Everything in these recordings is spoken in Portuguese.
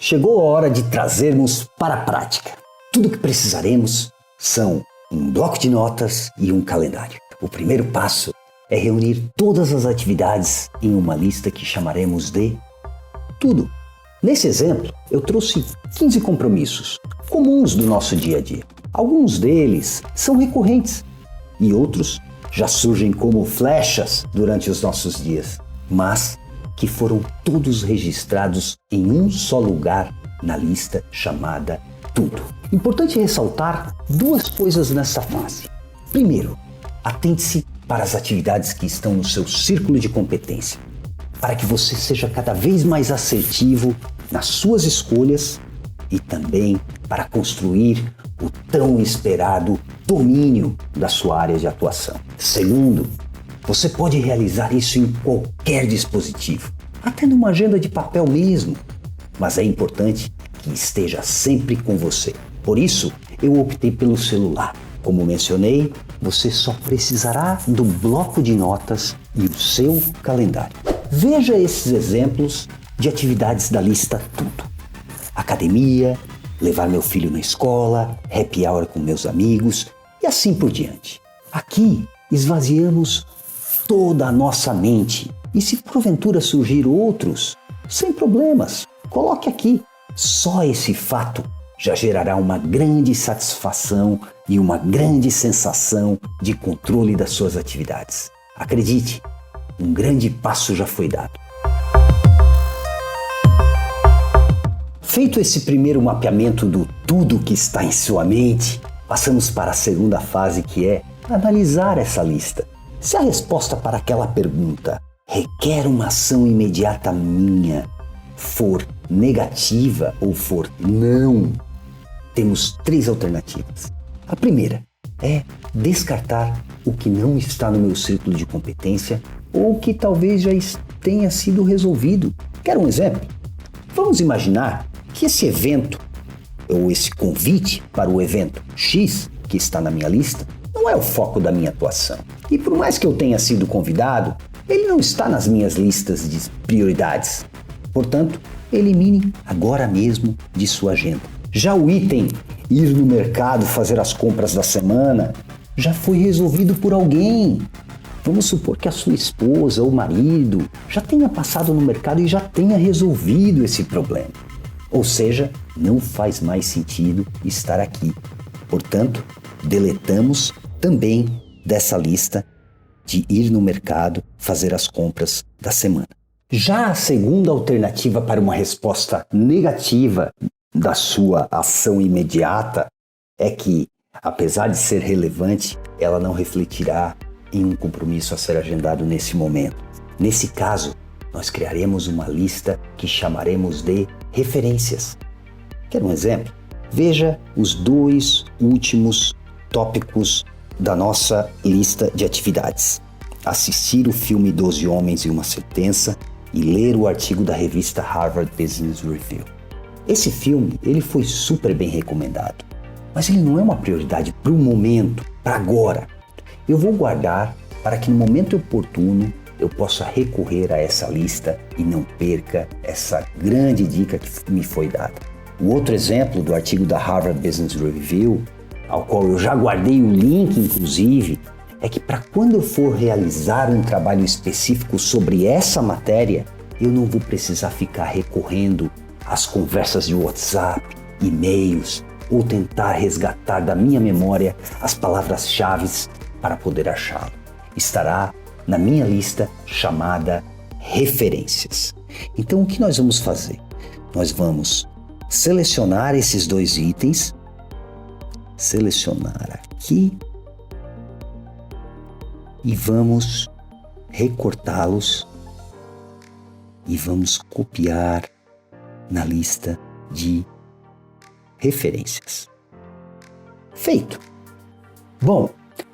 Chegou a hora de trazermos para a prática. Tudo o que precisaremos são um bloco de notas e um calendário. O primeiro passo é reunir todas as atividades em uma lista que chamaremos de tudo. Nesse exemplo, eu trouxe 15 compromissos comuns do nosso dia a dia. Alguns deles são recorrentes e outros já surgem como flechas durante os nossos dias, mas que foram todos registrados em um só lugar na lista chamada Tudo. Importante ressaltar duas coisas nessa fase. Primeiro, atente-se para as atividades que estão no seu círculo de competência, para que você seja cada vez mais assertivo nas suas escolhas e também para construir o tão esperado domínio da sua área de atuação. Segundo, você pode realizar isso em qualquer dispositivo, até numa agenda de papel mesmo, mas é importante que esteja sempre com você. Por isso, eu optei pelo celular. Como mencionei, você só precisará do bloco de notas e o seu calendário. Veja esses exemplos de atividades da lista Tudo. Academia, levar meu filho na escola, happy hour com meus amigos e assim por diante. Aqui esvaziamos toda a nossa mente e se porventura surgir outros, sem problemas, coloque aqui. Só esse fato já gerará uma grande satisfação e uma grande sensação de controle das suas atividades. Acredite, um grande passo já foi dado. Feito esse primeiro mapeamento do tudo que está em sua mente, passamos para a segunda fase, que é analisar essa lista. Se a resposta para aquela pergunta requer uma ação imediata minha for negativa ou for não, temos 3 alternativas. A primeira é descartar o que não está no meu círculo de competência ou que talvez já tenha sido resolvido. Quer um exemplo? Vamos imaginar que esse evento ou esse convite para o evento X que está na minha lista não é o foco da minha atuação. E por mais que eu tenha sido convidado, ele não está nas minhas listas de prioridades. Portanto, elimine agora mesmo de sua agenda. Já o item ir no mercado fazer as compras da semana já foi resolvido por alguém. Vamos supor que a sua esposa ou marido já tenha passado no mercado e já tenha resolvido esse problema. Ou seja, não faz mais sentido estar aqui. Portanto, deletamos também dessa lista de ir no mercado fazer as compras da semana. Já a segunda alternativa para uma resposta negativa da sua ação imediata é que, apesar de ser relevante, ela não refletirá em um compromisso a ser agendado nesse momento. Nesse caso, nós criaremos uma lista que chamaremos de referências. Quer um exemplo? Veja os 2 últimos tópicos da nossa lista de atividades: assistir o filme 12 Homens e uma Sentença e ler o artigo da revista Harvard Business Review. Esse filme ele foi super bem recomendado, mas ele não é uma prioridade para o momento, para agora. Eu vou guardar para que no momento oportuno eu possa recorrer a essa lista e não perca essa grande dica que me foi dada. O outro exemplo do artigo da Harvard Business Review, ao qual eu já guardei o link inclusive, é que para quando eu for realizar um trabalho específico sobre essa matéria, eu não vou precisar ficar recorrendo às conversas de WhatsApp, e-mails, ou tentar resgatar da minha memória as palavras-chave para poder achá-lo. Estará na minha lista chamada referências. Então o que nós vamos fazer? Nós vamos selecionar esses 2 itens, selecionar aqui e vamos recortá-los e vamos copiar na lista de referências. Feito! Bom,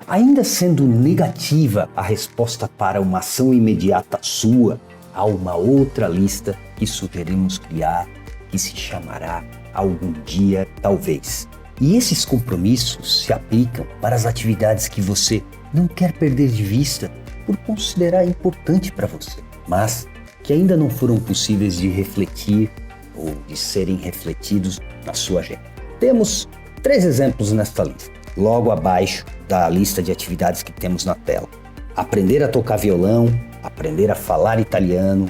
ainda sendo negativa a resposta para uma ação imediata sua, há uma outra lista que sugerimos criar que se chamará Algum Dia Talvez. E esses compromissos se aplicam para as atividades que você não quer perder de vista por considerar importante para você, mas que ainda não foram possíveis de refletir ou de serem refletidos na sua agenda. Temos 3 exemplos nesta lista, logo abaixo da lista de atividades que temos na tela. Aprender a tocar violão, aprender a falar italiano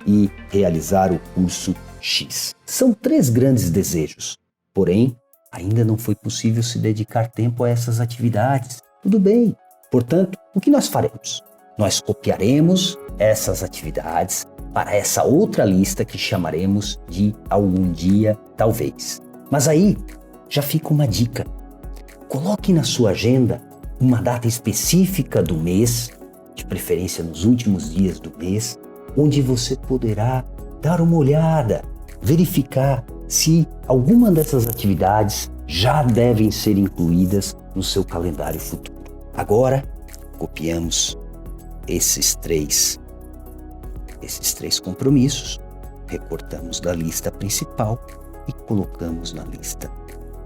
e realizar o curso X. São 3 grandes desejos, porém, ainda não foi possível se dedicar tempo a essas atividades. Tudo bem. Portanto, o que nós faremos? Nós copiaremos essas atividades para essa outra lista que chamaremos de algum dia, talvez. Mas aí já fica uma dica. Coloque na sua agenda uma data específica do mês, de preferência nos últimos dias do mês, onde você poderá dar uma olhada, verificar se alguma dessas atividades já devem ser incluídas no seu calendário futuro. Agora, copiamos esses três compromissos, recortamos da lista principal e colocamos na lista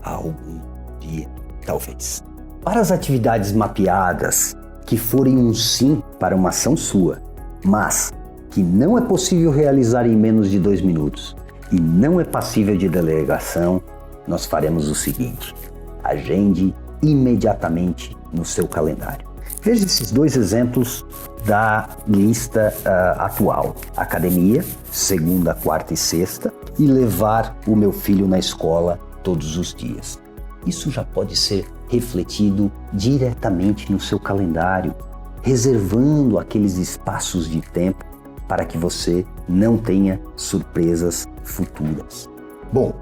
algum dia, talvez. Para as atividades mapeadas que forem um sim para uma ação sua, mas que não é possível realizar em menos de 2 minutos e não é passível de delegação, nós faremos o seguinte: agende imediatamente no seu calendário. Veja esses 2 exemplos da lista atual. Academia, segunda, quarta e sexta, e levar o meu filho na escola todos os dias. Isso já pode ser refletido diretamente no seu calendário, reservando aqueles espaços de tempo para que você não tenha surpresas futuras. Bom,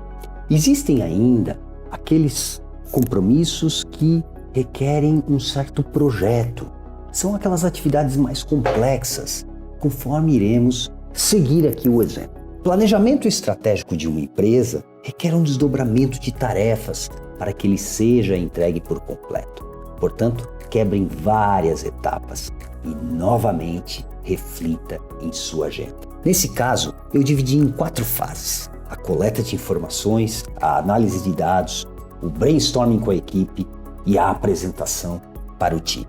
existem ainda aqueles compromissos que requerem um certo projeto. São aquelas atividades mais complexas, conforme iremos seguir aqui o exemplo. Planejamento estratégico de uma empresa requer um desdobramento de tarefas para que ele seja entregue por completo. Portanto, quebre em várias etapas e, novamente, reflita em sua agenda. Nesse caso, eu dividi em 4 fases: a coleta de informações, a análise de dados, o brainstorming com a equipe e a apresentação para o time.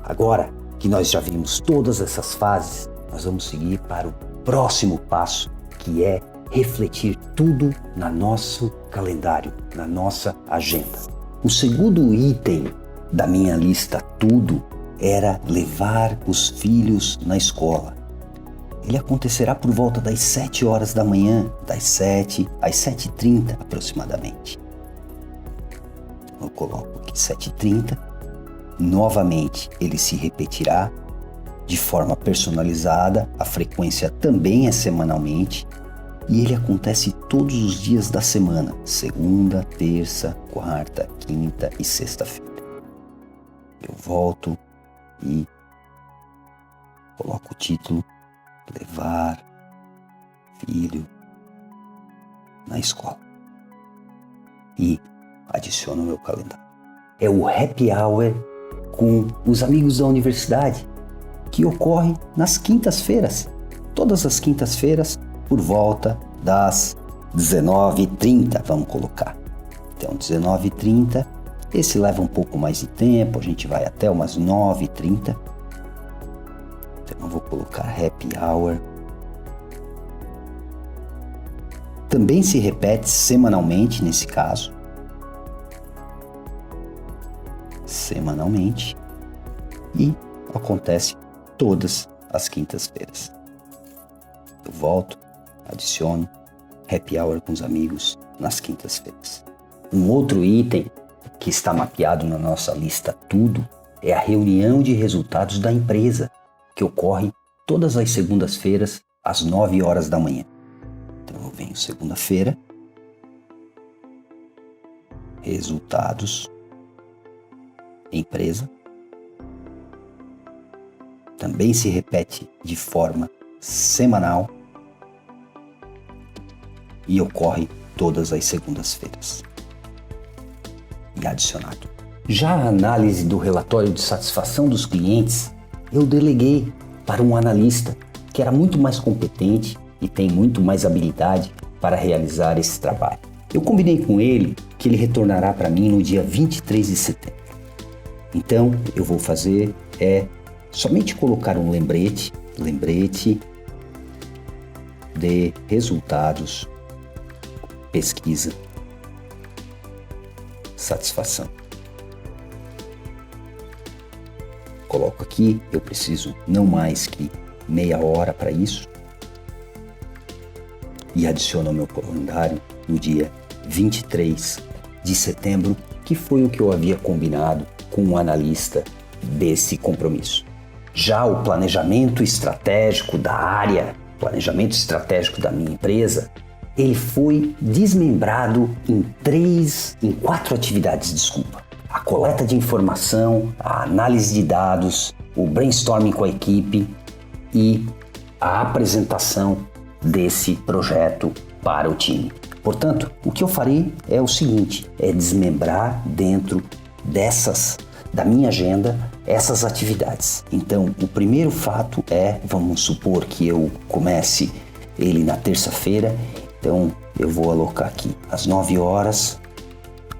Agora que nós já vimos todas essas fases, nós vamos seguir para o próximo passo, que é refletir tudo no nosso calendário, na nossa agenda. O segundo item da minha lista tudo era levar os filhos na escola. Ele acontecerá por volta das 7 horas da manhã, das 7 às 7h30 aproximadamente. Eu coloco aqui 7h30. Novamente, ele se repetirá de forma personalizada, a frequência também é semanalmente e ele acontece todos os dias da semana, segunda, terça, quarta, quinta e sexta-feira. Eu volto e coloco o título: levar filho na escola. E adiciono ao meu calendário. É o happy hour com os amigos da universidade, que ocorre nas quintas-feiras. Todas as quintas-feiras, por volta das 19h30, vamos colocar. Então, 19h30, esse leva um pouco mais de tempo, a gente vai até umas 9h30. Então, eu vou colocar happy hour. Também se repete semanalmente nesse caso. Semanalmente. E acontece todas as quintas-feiras. Eu volto, adiciono happy hour com os amigos nas quintas-feiras. Um outro item que está mapeado na nossa lista tudo é a reunião de resultados da empresa, que ocorre todas as segundas-feiras às 9 horas da manhã. Então eu venho segunda-feira, resultados, empresa. Também se repete de forma semanal e ocorre todas as segundas-feiras. E adicionado. Já a análise do relatório de satisfação dos clientes, eu deleguei para um analista que era muito mais competente e tem muito mais habilidade para realizar esse trabalho. Eu combinei com ele que ele retornará para mim no dia 23 de setembro. Então, eu vou fazer somente colocar um lembrete de resultados pesquisa, satisfação. Coloco aqui, eu preciso não mais que meia hora para isso e adiciono ao meu calendário no dia 23 de setembro, que foi o que eu havia combinado com o analista desse compromisso. Já o planejamento estratégico da área, planejamento estratégico da minha empresa, ele foi desmembrado em 4 atividades, A coleta de informação, a análise de dados, o brainstorming com a equipe e a apresentação desse projeto para o time. Portanto, o que eu farei é o seguinte, é desmembrar dentro da minha agenda, essas atividades. Então, o primeiro fato é, vamos supor que eu comece ele na terça-feira, então eu vou alocar aqui às 9 horas,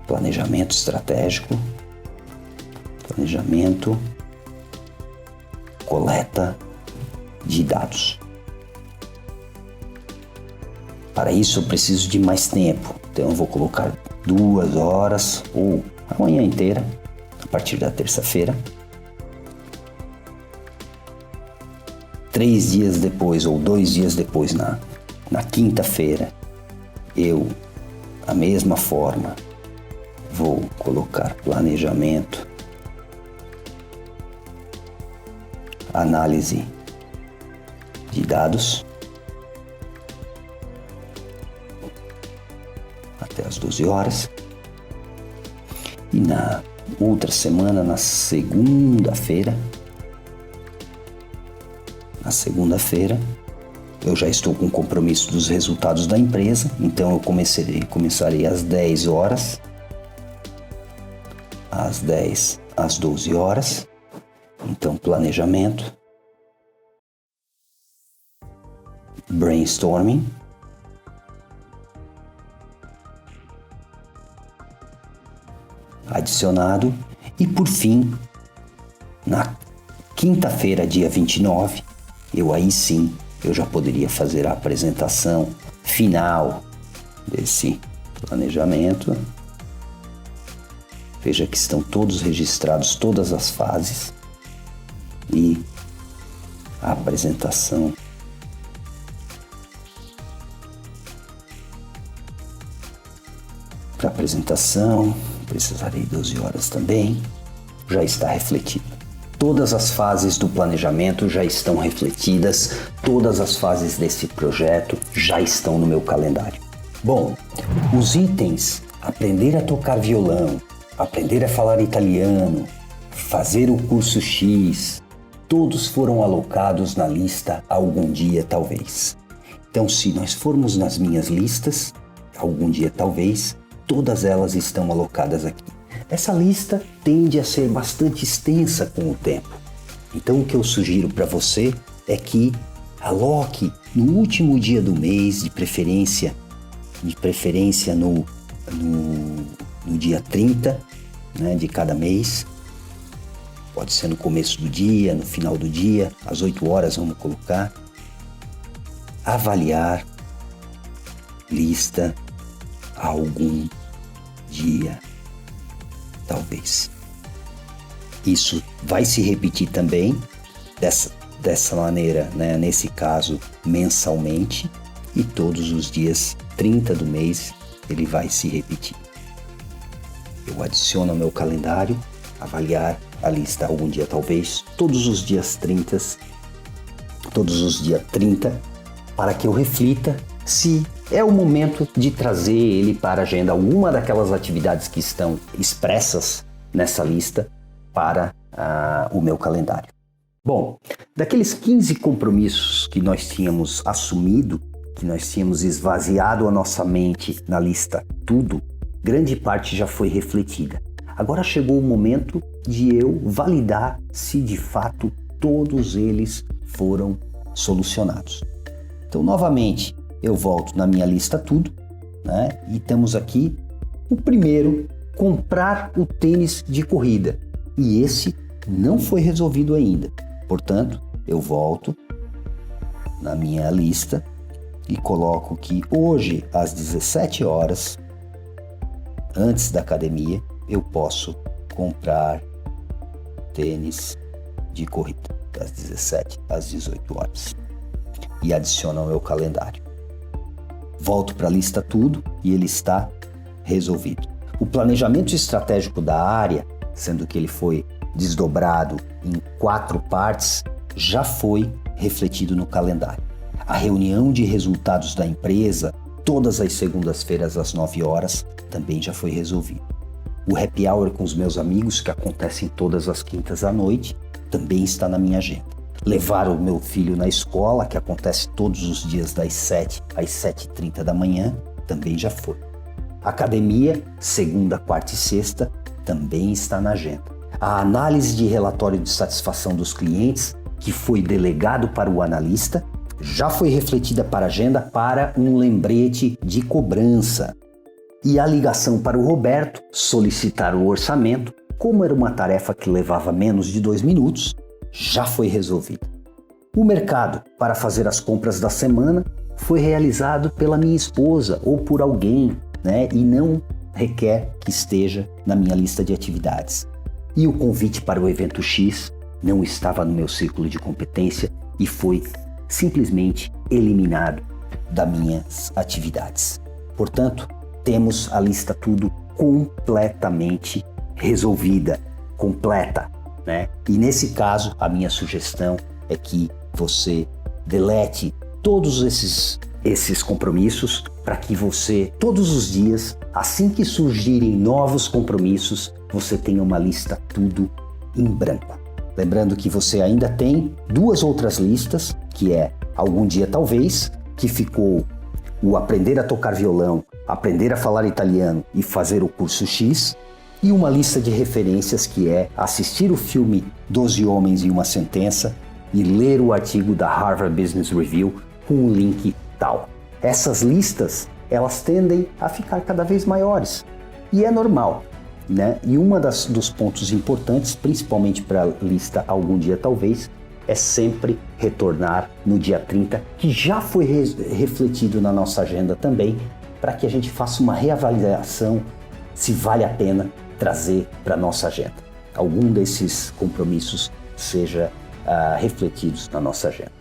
planejamento estratégico, planejamento, coleta de dados. Para isso eu preciso de mais tempo, então eu vou colocar 2 horas ou a manhã inteira, a partir da terça-feira. 3 dias depois ou 2 dias depois, na quinta-feira, eu, da mesma forma, vou colocar planejamento, análise de dados, até às 12 horas. E na outra semana, na segunda-feira, eu já estou com o compromisso dos resultados da empresa, então eu começarei às 10 horas, às 10 às 12 horas, então planejamento, brainstorming, adicionado e por fim, na quinta-feira, dia 29, eu já poderia fazer a apresentação final desse planejamento. Veja que estão todos registrados, todas as fases e a apresentação para apresentação precisarei 12 horas também, já está refletido. Todas as fases do planejamento já estão refletidas, todas as fases desse projeto já estão no meu calendário. Bom, os itens, aprender a tocar violão, aprender a falar italiano, fazer o curso X, todos foram alocados na lista algum dia talvez. Então, se nós formos nas minhas listas, algum dia talvez, todas elas estão alocadas aqui. Essa lista tende a ser bastante extensa com o tempo. Então o que eu sugiro para você é que aloque no último dia do mês, de preferência no dia 30, né, de cada mês. Pode ser no começo do dia, no final do dia, às 8 horas vamos colocar. Avaliar lista algum dia, talvez. Isso vai se repetir também dessa maneira, né? Nesse caso, mensalmente, e todos os dias 30 do mês ele vai se repetir. Eu adiciono ao meu calendário, avaliar a lista algum dia, talvez, todos os dias 30, para que eu reflita se é o momento de trazer ele para a agenda, alguma daquelas atividades que estão expressas nessa lista para o meu calendário. Bom, daqueles 15 compromissos que nós tínhamos assumido, que nós tínhamos esvaziado a nossa mente na lista tudo, grande parte já foi refletida. Agora chegou o momento de eu validar se de fato todos eles foram solucionados. Então, novamente, eu volto na minha lista tudo, né? E temos aqui o primeiro, comprar o tênis de corrida. E esse não foi resolvido ainda. Portanto, eu volto na minha lista e coloco que hoje, às 17 horas, antes da academia, eu posso comprar tênis de corrida, das 17 às 18 horas. E adiciono ao meu calendário. Volto para a lista tudo e ele está resolvido. O planejamento estratégico da área, sendo que ele foi desdobrado em 4 partes, já foi refletido no calendário. A reunião de resultados da empresa, todas as segundas-feiras às 9 horas, também já foi resolvido. O happy hour com os meus amigos, que acontecem todas as quintas à noite, também está na minha agenda. Levar o meu filho na escola, que acontece todos os dias das 7 às 7h30 da manhã, também já foi. Academia, segunda, quarta e sexta, também está na agenda. A análise de relatório de satisfação dos clientes, que foi delegado para o analista, já foi refletida para a agenda para um lembrete de cobrança. E a ligação para o Roberto solicitar o orçamento, como era uma tarefa que levava menos de 2 minutos, já foi resolvida. O mercado para fazer as compras da semana foi realizado pela minha esposa ou por alguém, e não requer que esteja na minha lista de atividades. E o convite para o evento X não estava no meu círculo de competência e foi simplesmente eliminado das minhas atividades. Portanto, temos a lista tudo completamente resolvida, completa, E nesse caso, a minha sugestão é que você delete todos esses compromissos para que você, todos os dias, assim que surgirem novos compromissos, você tenha uma lista tudo em branco. Lembrando que você ainda tem 2 outras listas, que é Algum Dia Talvez, que ficou o aprender a tocar violão, aprender a falar italiano e fazer o curso X, e uma lista de referências que é assistir o filme 12 Homens e uma Sentença e ler o artigo da Harvard Business Review com um link tal. Essas listas, elas tendem a ficar cada vez maiores e é normal, E dos pontos importantes, principalmente para a lista Algum Dia Talvez, é sempre retornar no dia 30, que já foi refletido na nossa agenda também, para que a gente faça uma reavaliação se vale a pena trazer para a nossa agenda. Algum desses compromissos seja refletidos na nossa agenda.